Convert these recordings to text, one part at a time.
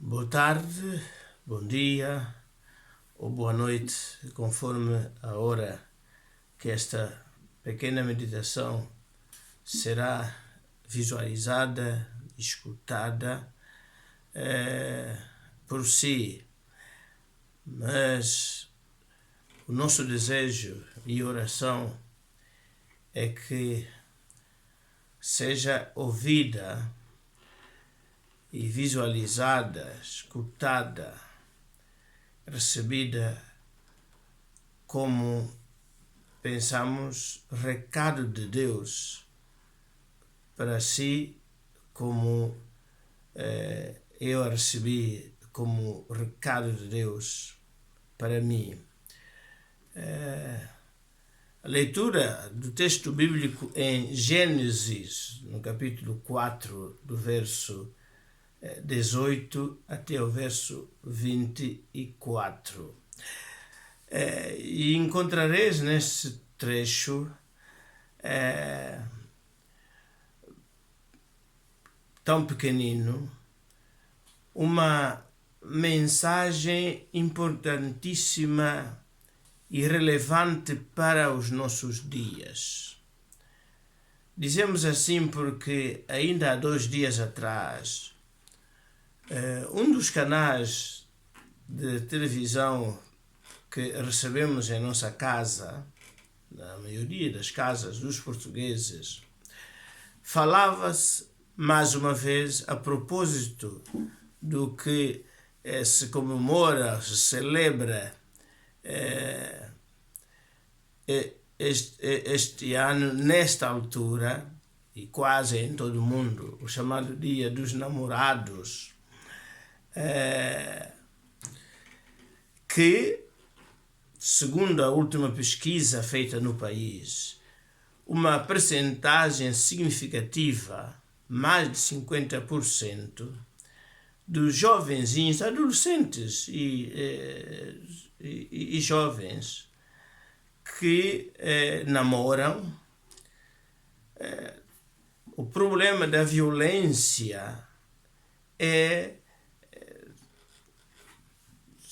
Boa tarde, bom dia ou boa noite, conforme a hora que esta pequena meditação será visualizada, escutada por si. Mas o nosso desejo e oração é que seja ouvida e visualizada, escutada, recebida como pensamos recado de Deus para si, como eu a recebi como recado de Deus para mim. A leitura do texto bíblico em Gênesis, no capítulo 4, do verso 18 até o verso 24. E encontrareis nesse trecho tão pequenino uma mensagem importantíssima e relevante para os nossos dias. Dizemos assim porque ainda há 2 dias atrás um dos canais de televisão que recebemos em nossa casa, na maioria das casas dos portugueses, falava-se mais uma vez a propósito do que se comemora, se celebra este ano, nesta altura, e quase em todo o mundo, o chamado Dia dos Namorados, que, segundo a última pesquisa feita no país, uma percentagem significativa, mais de 50%, dos jovenzinhos, adolescentes e jovens que namoram, o problema da violência é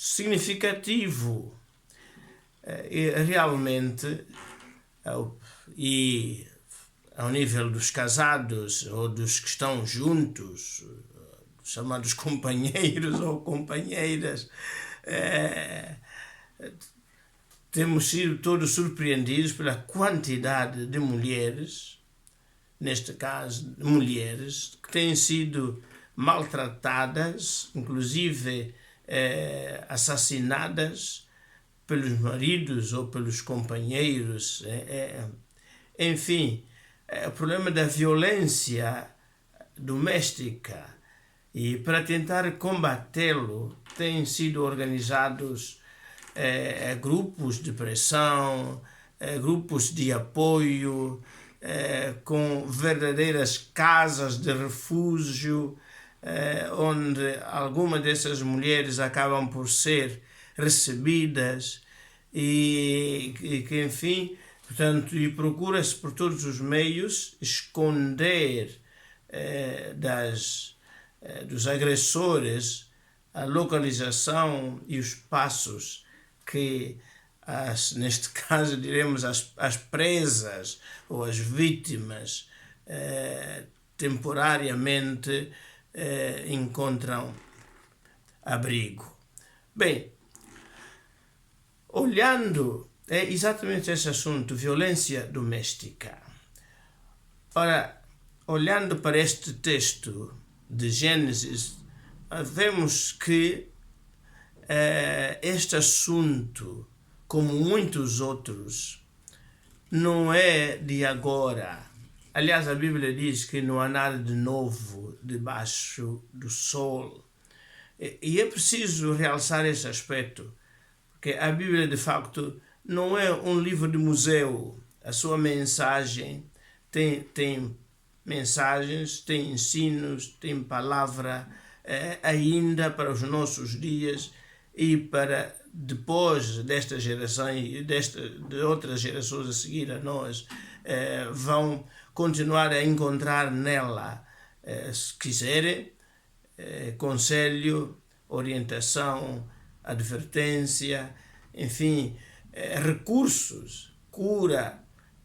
significativo e realmente, e ao nível dos casados ou dos que estão juntos, chamados companheiros ou companheiras, temos sido todos surpreendidos pela quantidade de mulheres, neste caso mulheres, que têm sido maltratadas, inclusive assassinadas pelos maridos ou pelos companheiros. Enfim, o problema da violência doméstica, e para tentar combatê-lo têm sido organizados grupos de pressão, grupos de apoio, com verdadeiras casas de refúgio, onde algumas dessas mulheres acabam por ser recebidas e que, enfim, portanto, e procura-se por todos os meios esconder dos agressores a localização e os passos que, neste caso, diremos, as presas ou as vítimas temporariamente encontram abrigo. Bem, olhando exatamente esse assunto, violência doméstica. Ora, olhando para este texto de Gênesis, vemos que este assunto, como muitos outros, não é de agora. Aliás, a Bíblia diz que não há nada de novo debaixo do sol. E é preciso realçar esse aspecto, porque a Bíblia, de facto, não é um livro de museu. A sua mensagem tem mensagens, tem ensinos, tem palavra ainda para os nossos dias e para depois desta geração e de outras gerações a seguir a nós, vão continuar a encontrar nela, se quiserem, conselho, orientação, advertência, enfim, recursos, cura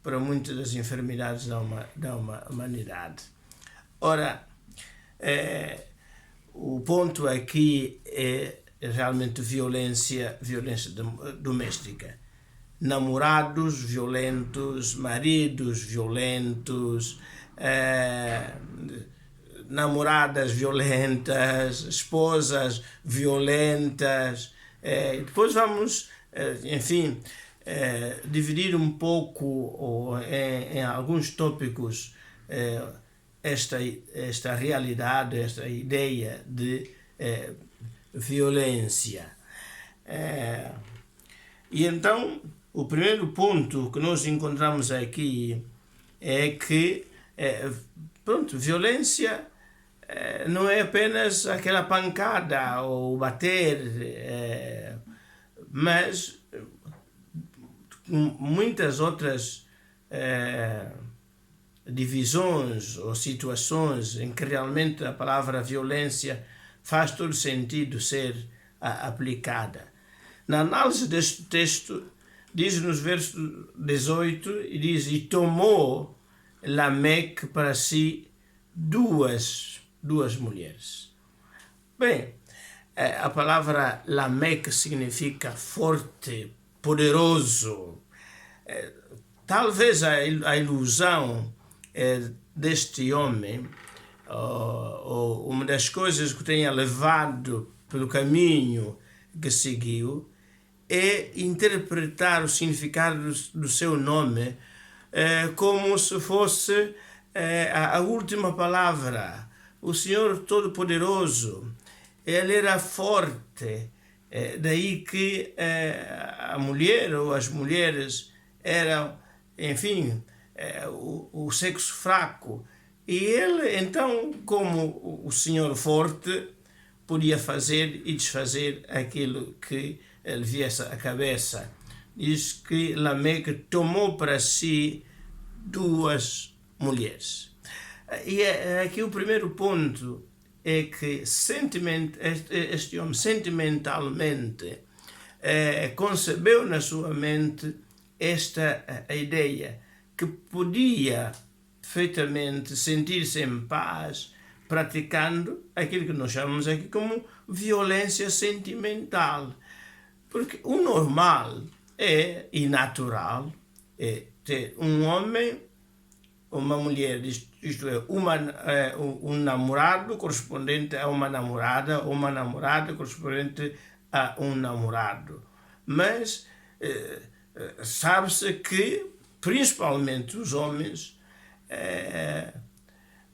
para muitas das enfermidades da humanidade. Ora, o ponto aqui é realmente violência doméstica. Namorados violentos, maridos violentos, namoradas violentas, esposas violentas. Depois vamos, enfim, dividir um pouco em alguns tópicos esta realidade, esta ideia de violência. E então, o primeiro ponto que nós encontramos aqui é que, violência não é apenas aquela pancada ou bater, mas muitas outras divisões ou situações em que realmente a palavra violência faz todo sentido ser aplicada. Na análise deste texto, diz nos versos 18, e diz: e tomou Lameque para si duas mulheres. Bem, a palavra Lameque significa forte, poderoso. Talvez a ilusão deste homem, ou uma das coisas que tenha levado pelo caminho que seguiu, é interpretar o significado do seu nome como se fosse a última palavra. O Senhor Todo-Poderoso, Ele era forte, daí que a mulher ou as mulheres eram, enfim, o sexo fraco. E ele, então, como o Senhor forte, podia fazer e desfazer aquilo que lhe viesse à cabeça. Diz que Lameque tomou para si duas mulheres. E aqui o primeiro ponto é que este homem sentimentalmente concebeu na sua mente esta a ideia que podia perfeitamente sentir-se em paz praticando aquilo que nós chamamos aqui como violência sentimental. Porque o normal e natural é ter um homem, uma mulher, isto é, um namorado correspondente a uma namorada, ou uma namorada correspondente a um namorado. Mas sabe-se que, principalmente os homens,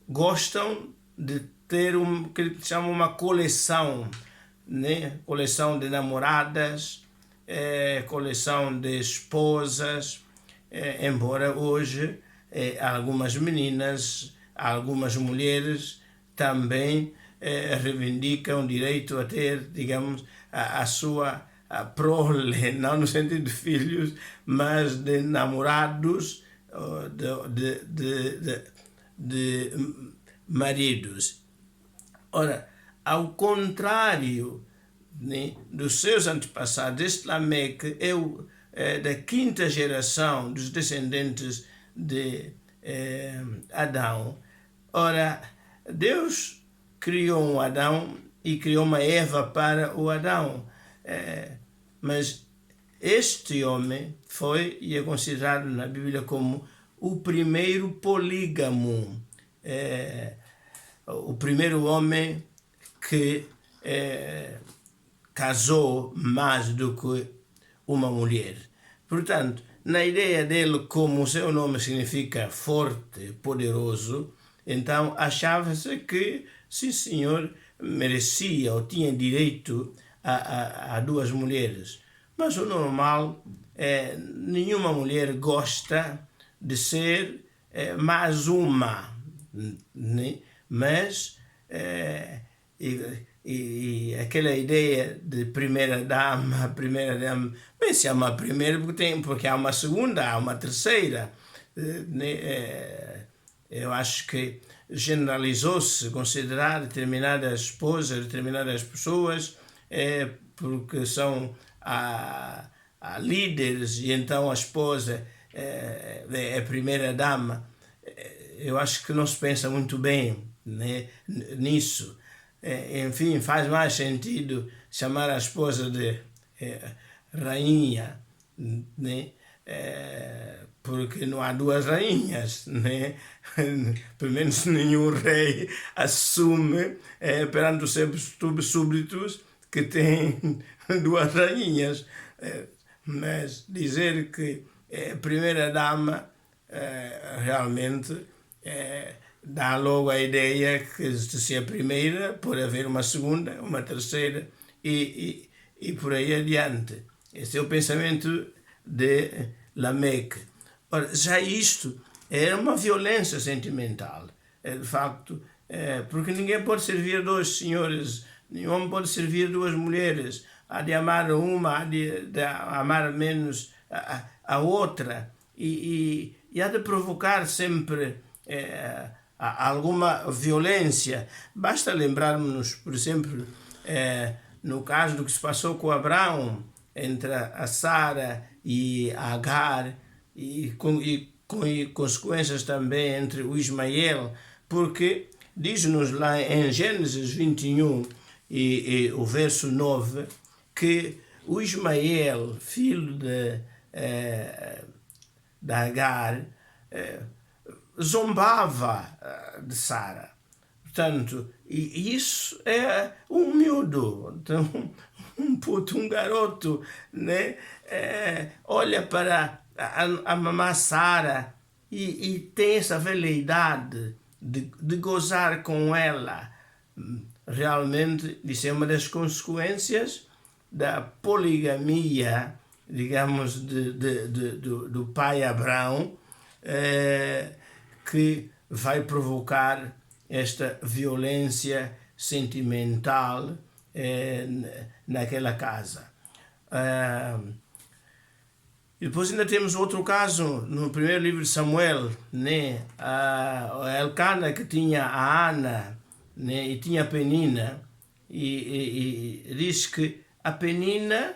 gostam de ter o que se chama uma coleção, né? Coleção de namoradas, coleção de esposas, embora hoje algumas meninas, algumas mulheres também reivindicam o direito a ter, digamos, a sua prole, não no sentido de filhos, mas de namorados, de maridos. Ora, ao contrário, né, dos seus antepassados, este Lameque é da quinta geração dos descendentes de Adão. Ora, Deus criou um Adão e criou uma Eva para o Adão. Mas este homem foi e é considerado na Bíblia como o primeiro polígamo. O primeiro homem que casou mais do que uma mulher. Portanto, na ideia dele, como o seu nome significa forte, poderoso, então achava-se que, sim senhor, merecia ou tinha direito a duas mulheres. Mas o normal é nenhuma mulher gosta de ser mais né? Mas e aquela ideia de primeira dama, bem, se há uma primeira porque há uma segunda, há uma terceira, né? Eu acho que generalizou-se considerar determinadas esposas, determinadas pessoas porque são líderes, e então a esposa é a primeira dama. Eu acho que não se pensa muito bem, né, nisso. Enfim, faz mais sentido chamar a esposa de rainha, né? Porque não há duas rainhas, né? Pelo menos nenhum rei assume perante os seus súbditos que tem duas rainhas. Mas dizer que a primeira dama realmente dá logo a ideia que se a primeira, pode haver uma segunda, uma terceira e por aí adiante. Esse é o pensamento de Lameque. Ora, já isto era uma violência sentimental, de facto, porque ninguém pode servir dois senhores, nenhum homem pode servir duas mulheres, há de amar uma, há de amar menos a outra, e há de provocar sempre alguma violência. Basta lembrarmos, por exemplo, no caso do que se passou com Abraão, entre a Sara e a Agar, e com consequências também entre o Ismael, porque diz-nos lá em Gênesis 21 e o verso 9, que o Ismael, filho de Agar, zombava de Sara. Portanto, e isso é um miúdo, então, um puto, um garoto, né? Olha para a mamã Sara e tem essa veleidade de gozar com ela. Realmente, isso é uma das consequências da poligamia, digamos, do pai Abraão, que vai provocar esta violência sentimental naquela casa. E depois ainda temos outro caso no primeiro livro de Samuel, né? Elcana, que tinha a Ana, né? E tinha a Penina, e diz que a Penina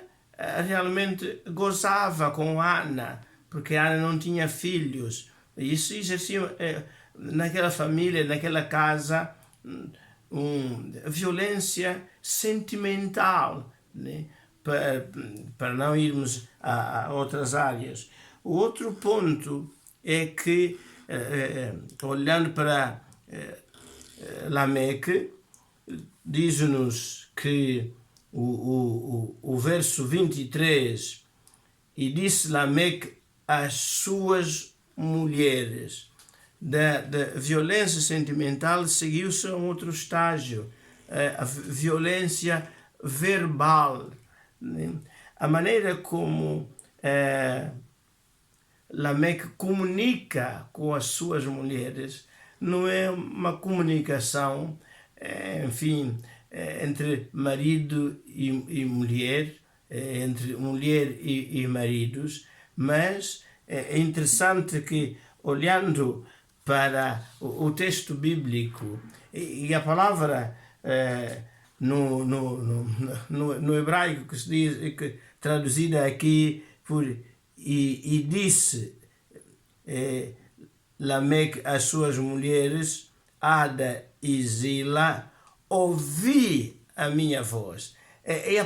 realmente gozava com a Ana, porque a Ana não tinha filhos. Isso exercia naquela família, naquela casa, violência sentimental, né? Para não irmos a outras áreas. O outro ponto é que, olhando para Lameque, diz-nos que o verso 23, e disse Lameque às suas mulheres. Da violência sentimental seguiu-se a um outro estágio, a violência verbal. A maneira como Lameque comunica com as suas mulheres não é uma comunicação, enfim, entre marido e mulher, entre mulher e maridos, mas é interessante que, olhando para o texto bíblico e a palavra no hebraico que se diz, que, traduzida aqui por e disse Lameque às suas mulheres, Ada e Zila, ouvi a minha voz. A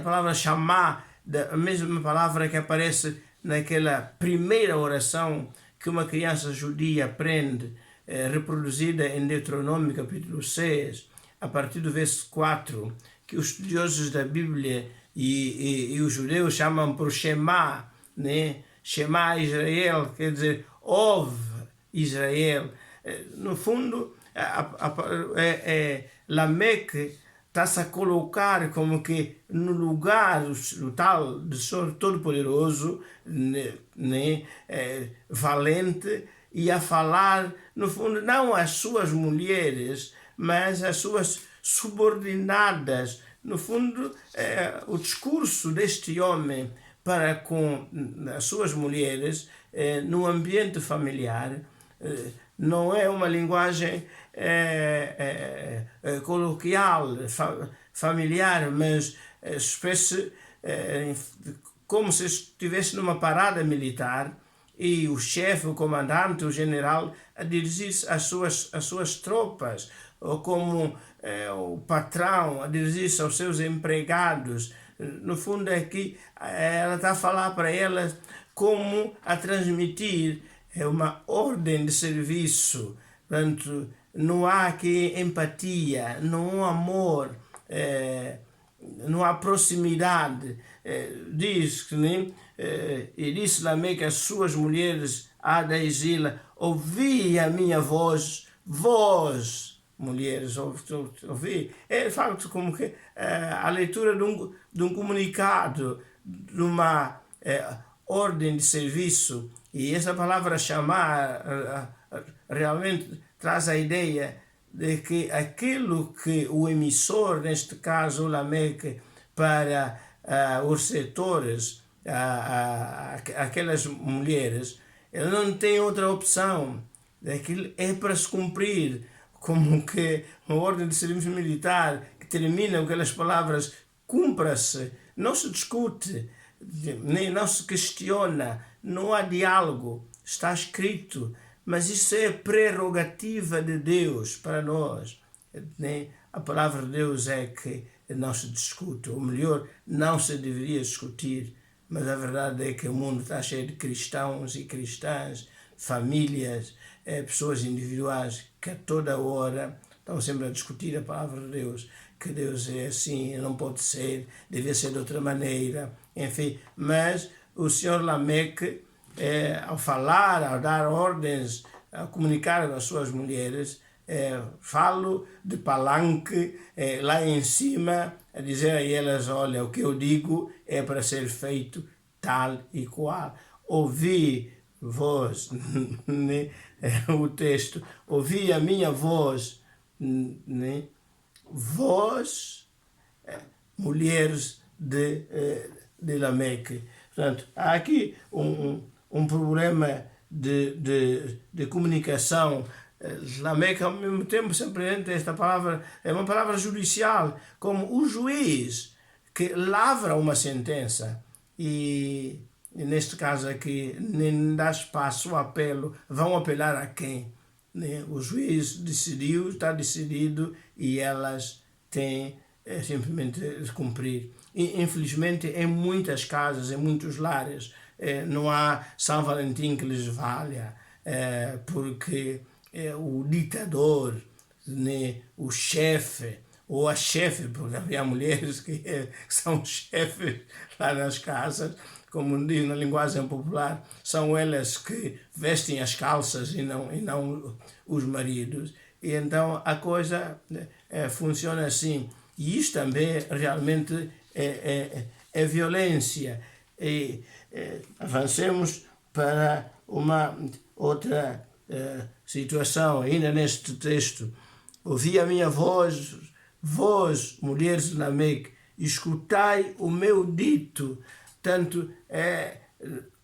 palavra chamar, a mesma palavra que aparece naquela primeira oração que uma criança judia aprende, reproduzida em Deuteronômio capítulo 6, a partir do verso 4, que os estudiosos da Bíblia e os judeus chamam por Shema, né? Shema Israel, quer dizer, ouve Israel. No fundo, Lameque está-se a colocar como que no lugar do tal do Senhor Todo-Poderoso, né, valente, e a falar, no fundo, não às suas mulheres, mas às suas subordinadas. No fundo, o discurso deste homem para com as suas mulheres no ambiente familiar não é uma linguagem coloquial, familiar, mas espécie, como se estivesse numa parada militar e o chefe, o comandante, o general a dirigir-se às suas tropas, ou como o patrão a dirigir-se aos seus empregados. No fundo é que ela está a falar para elas como a transmitir uma ordem de serviço. Portanto, não há aqui empatia, não há amor, não há proximidade. Diz que, né? E disse Lameque às suas mulheres, Ada e Zila, ouvi a minha voz, vós, mulheres, ouvi. É de facto como que a leitura de um comunicado, de uma ordem de serviço, e essa palavra chamar realmente traz a ideia de que aquilo que o emissor, neste caso o Lameque, para os setores, aquelas mulheres, ele não tem outra opção. Aquilo é para se cumprir, como que uma ordem de serviço militar que termina com aquelas palavras, cumpra-se, não se discute, nem não se questiona, não há diálogo, está escrito, mas isso é prerrogativa de Deus para nós. A palavra de Deus é que não se discute, ou melhor, não se deveria discutir, mas a verdade é que o mundo está cheio de cristãos e cristãs, famílias, pessoas individuais que a toda hora estão sempre a discutir a palavra de Deus, que Deus é assim, não pode ser, deve ser de outra maneira, enfim. Mas o Senhor Lameque, ao falar, ao dar ordens, a comunicar com as suas mulheres, falo de palanque lá em cima, a dizer a elas, olha, o que eu digo é para ser feito tal e qual. Ouvi voz, né? O texto, ouvi a minha voz, né? Vós, mulheres de Lameque. Portanto, há aqui um problema de comunicação. Lameque, ao mesmo tempo, se apresenta esta palavra, é uma palavra judicial, como o juiz que lavra uma sentença. E neste caso aqui, nem dá espaço ao apelo. Vão apelar a quem? O juiz decidiu, está decidido, e elas têm simplesmente de cumprir. E, infelizmente, em muitas casas, em muitos lares, não há São Valentim que lhes valha, porque o ditador, né, o chefe, ou a chefe, porque havia mulheres que são chefes lá nas casas, como diz na linguagem popular, são elas que vestem as calças e não os maridos. E então a coisa funciona assim. E isto também realmente é violência. E avancemos para uma outra situação, ainda neste texto. Ouvi a minha voz, vós, mulheres de Lameque, escutai o meu dito. Tanto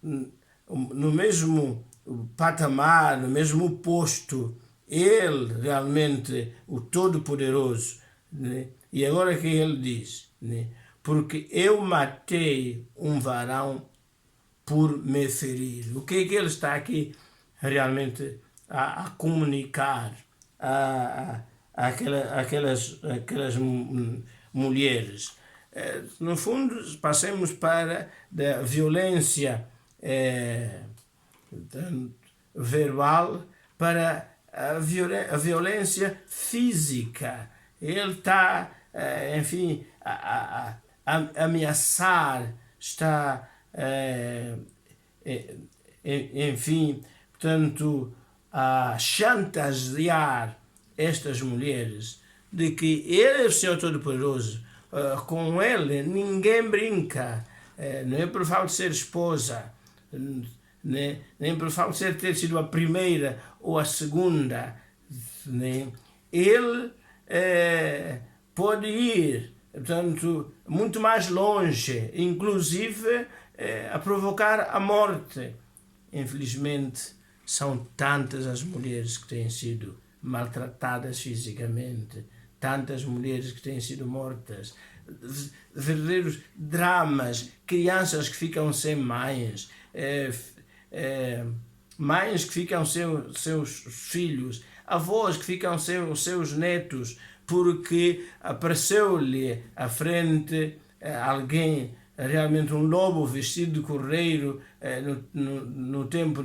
no mesmo patamar, no mesmo posto, ele realmente, o Todo-Poderoso, né? E agora que ele diz, né? Porque eu matei um varão por me ferir. O que é que ele está aqui realmente a comunicar àquelas mulheres? No fundo, passemos para da violência verbal para a violência física. Ele está, enfim, a ameaçar, está, enfim, portanto, a chantagear estas mulheres de que ele é o Senhor Todo-Poderoso. Com ele ninguém brinca, não é por falta de ser esposa, nem por falta de ter sido a primeira ou a segunda, né? Ele pode ir, portanto, muito mais longe, inclusive a provocar a morte. Infelizmente, são tantas as mulheres que têm sido maltratadas fisicamente, tantas mulheres que têm sido mortas, verdadeiros dramas, crianças que ficam sem mães, mães que ficam sem seus filhos, avós que ficam sem os seus netos, porque apareceu-lhe à frente alguém, realmente um lobo vestido de cordeiro no tempo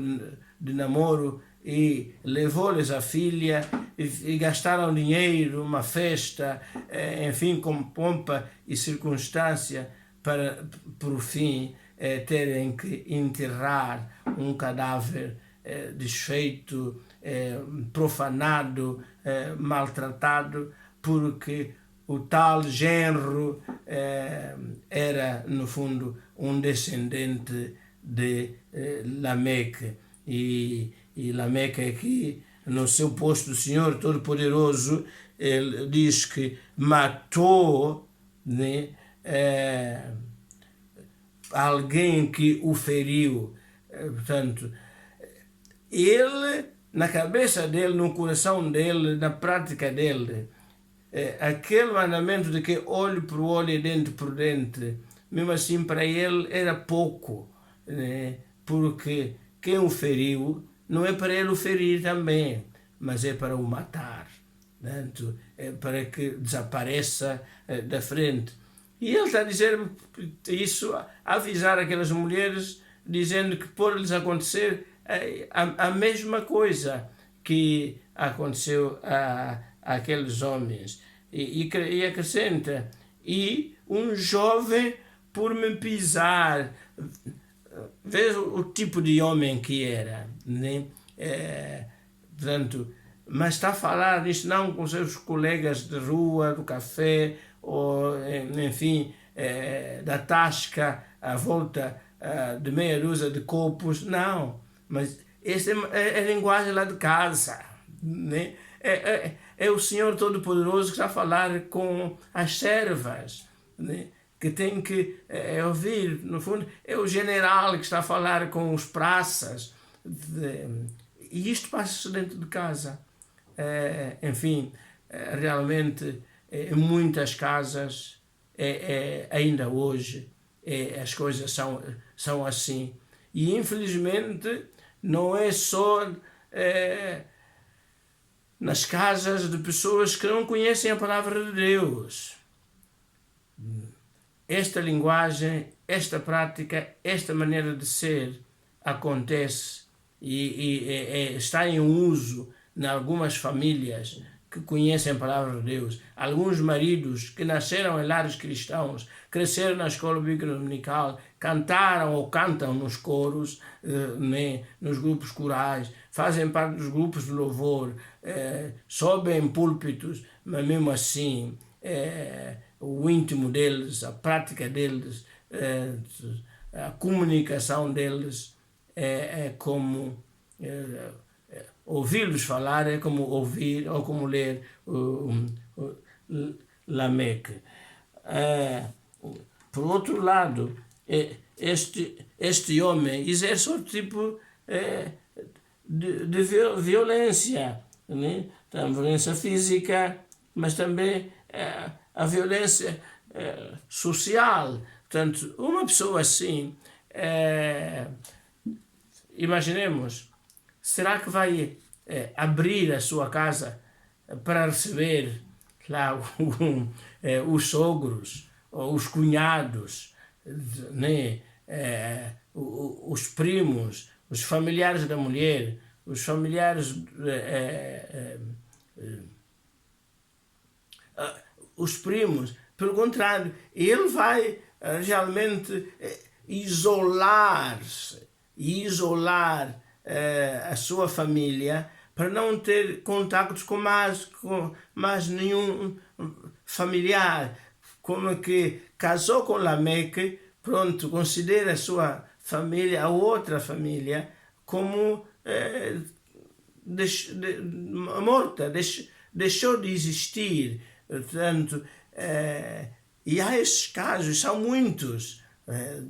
de namoro, e levou-lhes a filha e gastaram dinheiro, uma festa, enfim, com pompa e circunstância, para, por fim, terem que enterrar um cadáver desfeito, profanado, maltratado, porque o tal genro era, no fundo, um descendente de Lameque. E Lameque aqui, no seu posto, o Senhor Todo-Poderoso, ele diz que matou, né, alguém que o feriu. Portanto, ele, na cabeça dele, no coração dele, na prática dele, aquele mandamento de que olho por olho e dente por dente, mesmo assim para ele era pouco, né? Porque quem o feriu não é para ele o ferir também, mas é para o matar, portanto, é para que desapareça da frente. E ele está a dizer isso, a avisar aquelas mulheres, dizendo que pode-lhes acontecer a mesma coisa que aconteceu àqueles homens. E acrescenta, e um jovem por me pisar. Veja o tipo de homem que era, né? Portanto, mas está a falar isto não com seus colegas de rua, do café, ou, enfim, da tasca à volta de meia dúzia de copos, não. Mas essa é a linguagem lá de casa, né? É o Senhor Todo-Poderoso que está a falar com as servas, né? Que tem que ouvir, no fundo, é o general que está a falar com os praças, e isto passa-se dentro de casa. Enfim, realmente, em muitas casas, ainda hoje, as coisas são assim. E, infelizmente, não é só nas casas de pessoas que não conhecem a palavra de Deus. Esta linguagem, esta prática, esta maneira de ser acontece e está em uso em algumas famílias que conhecem a palavra de Deus. Alguns maridos que nasceram em lares cristãos, cresceram na escola bíblica dominical, cantaram ou cantam nos coros, nos grupos corais, fazem parte dos grupos de louvor, sobem em púlpitos, mas mesmo assim o íntimo deles, a prática deles, a comunicação deles é como ouvi-los falar, é como ouvir ou como ler Lameque. Por outro lado, este homem exerce outro tipo de violência, né? A violência física, mas também a violência social. Portanto, uma pessoa assim, imaginemos, será que vai abrir a sua casa para receber lá os sogros, ou os cunhados, né? Os primos, os familiares da mulher, os familiares, os primos? Pelo contrário, ele vai realmente isolar-se e isolar a sua família para não ter contactos com mais nenhum familiar. Como que casou com Lameque, pronto, considera a sua família, a outra família, como morta, deixou de existir. Portanto, e há esses casos, são muitos,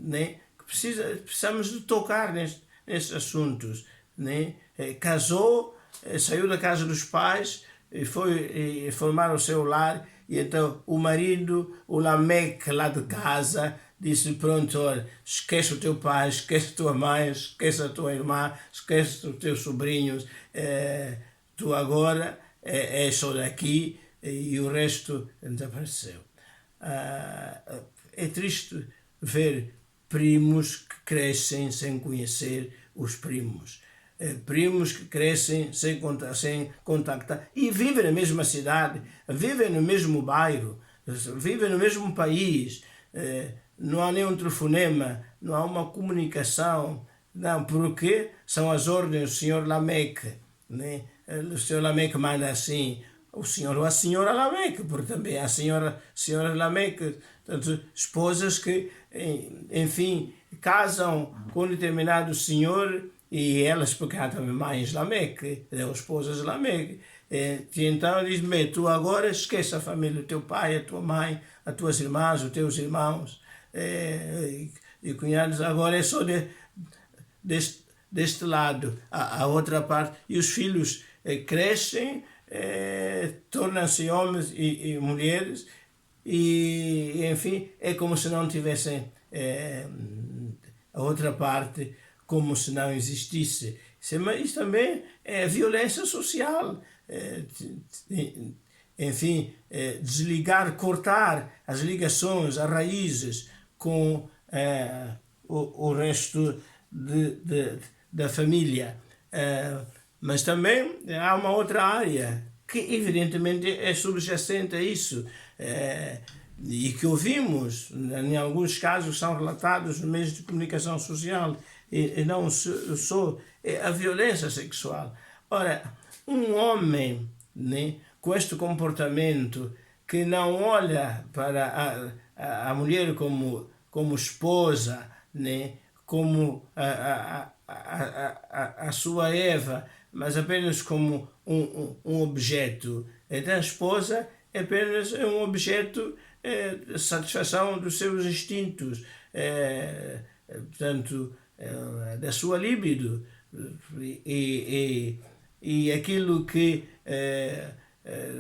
né, que precisamos de tocar nesses assuntos, né? Casou, saiu da casa dos pais, foi formar o seu lar, e então o marido, o Lameque lá de casa, disse, pronto, olha, esquece o teu pai, esquece a tua mãe, esquece a tua irmã, esquece os teus sobrinhos, tu agora és só daqui, e o resto desapareceu. É triste ver primos que crescem sem conhecer os primos. Primos que crescem sem contactar e vivem na mesma cidade, vivem no mesmo bairro, vivem no mesmo país. Não há nenhum telefonema, não há uma comunicação. Não, porque são as ordens do senhor Lameque, né? O senhor Lameque manda assim, o senhor ou a senhora Lameque, porque também há senhora Lameque, portanto, esposas que, enfim, casam com um determinado senhor, e elas, porque há também mães Lameque, esposas Lameque, então diz, bem, tu agora esquece a família, o teu pai, a tua mãe, as tuas irmãs, os teus irmãos, e cunhados, agora é só deste lado, a outra parte, e os filhos crescem, tornam-se homens e mulheres, e enfim, é como se não tivessem a outra parte, como se não existisse. Isso também é violência social. Enfim, desligar, cortar as ligações, as raízes com o resto da família. Mas também há uma outra área que evidentemente é subjacente a isso, e que ouvimos, em alguns casos são relatados nos meios de comunicação social, e não só, a violência sexual. Ora, um homem, né, com este comportamento, que não olha para a mulher como esposa, né, como a sua Eva, mas apenas como um objeto. Então a esposa é apenas um objeto de satisfação dos seus instintos, portanto, da sua libido, e aquilo que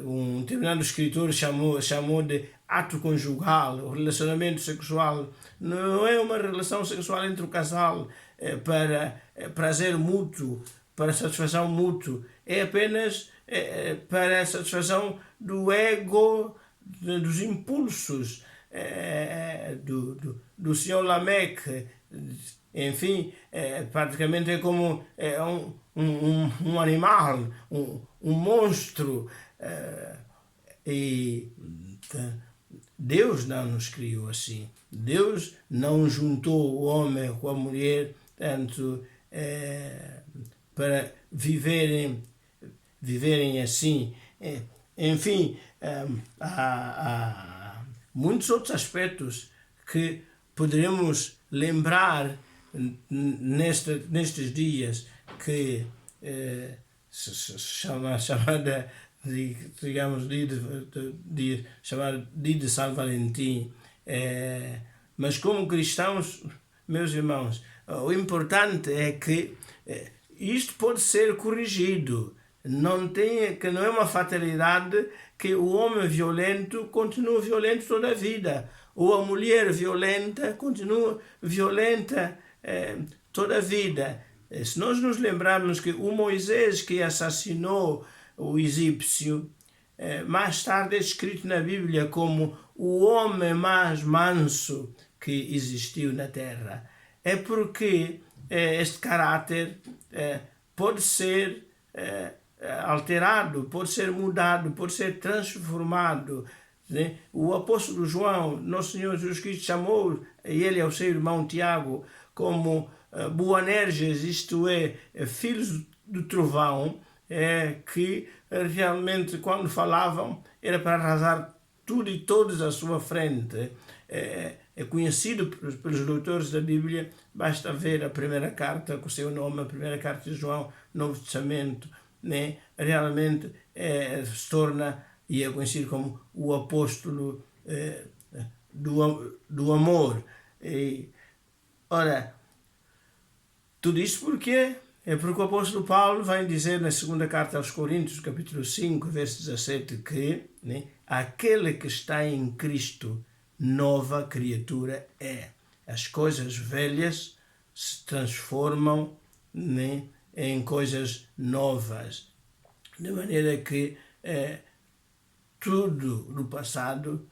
um determinado escritor chamou de ato conjugal, o relacionamento sexual, não é uma relação sexual entre o casal para prazer mútuo, para satisfação mútua, é apenas para a satisfação do ego, dos impulsos do senhor Lameque. Enfim, praticamente é como um animal, um monstro. E Deus não nos criou assim. Deus não juntou o homem com a mulher, tanto para viverem assim. Enfim, há muitos outros aspectos que poderemos lembrar nestes dias, que chamada, digamos, chamado dia de São Valentim. Mas como cristãos, meus irmãos, o importante é que isto pode ser corrigido. Que não é uma fatalidade que o homem violento continua violento toda a vida, ou a mulher violenta continua violenta toda a vida. Se nós nos lembrarmos que o Moisés que assassinou o egípcio, mais tarde é descrito na Bíblia como o homem mais manso que existiu na terra, é porque este caráter pode ser alterado, pode ser mudado, pode ser transformado, né? O apóstolo João, nosso Senhor Jesus Cristo, chamou ele ao seu irmão Tiago como Boanerges, isto é, filhos do trovão, que realmente quando falavam era para arrasar tudo e todos à sua frente. É conhecido pelos doutores da Bíblia, basta ver a primeira carta com o seu nome, a primeira carta de João, Novo Testamento, né? Realmente se torna, e é conhecido como o apóstolo do amor. Ora, tudo isso porque É porque o apóstolo Paulo vai dizer na segunda carta aos Coríntios, capítulo 5, verso 17, que, né, aquele que está em Cristo, nova criatura é. As coisas velhas se transformam, né, em coisas novas. De maneira que tudo do passado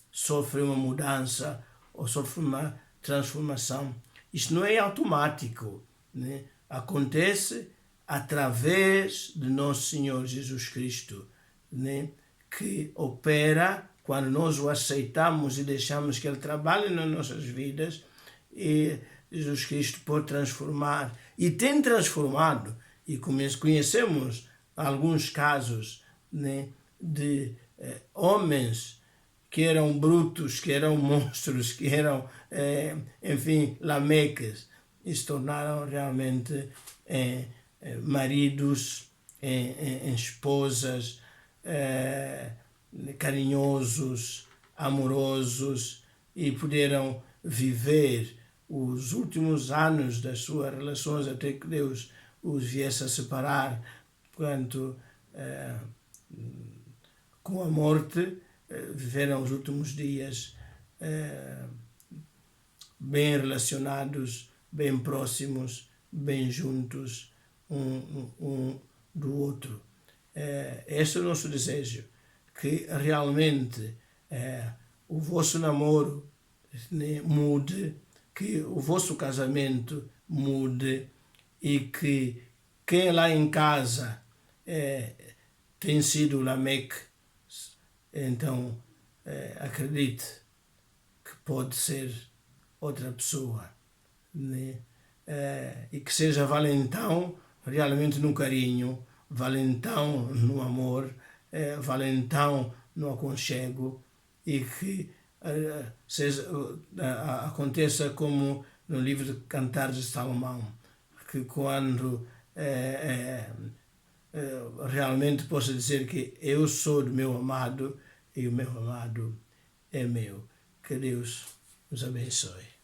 sofre uma mudança ou sofre uma transformação. Isto não é automático, né? Acontece através de Nosso Senhor Jesus Cristo, né? Que opera quando nós o aceitamos e deixamos que Ele trabalhe nas nossas vidas, e Jesus Cristo pode transformar, e tem transformado, e conhecemos alguns casos, né, de homens que eram brutos, que eram monstros, que eram, enfim, lameques, e se tornaram realmente maridos, esposas, carinhosos, amorosos, e puderam viver os últimos anos das suas relações até que Deus os viesse a separar, portanto, com a morte, viveram os últimos dias bem relacionados, bem próximos, bem juntos um do outro. Este é o nosso desejo, que realmente o vosso namoro, né, mude, que o vosso casamento mude, e que quem lá em casa tem sido Lameque, então acredite que pode ser outra pessoa, né? E que seja valentão realmente no carinho, valentão no amor, valentão no aconchego, e que aconteça como no livro de Cantares de Salomão, que quando realmente possa dizer que eu sou do meu amado e o meu amado é meu. Que Deus nos abençoe.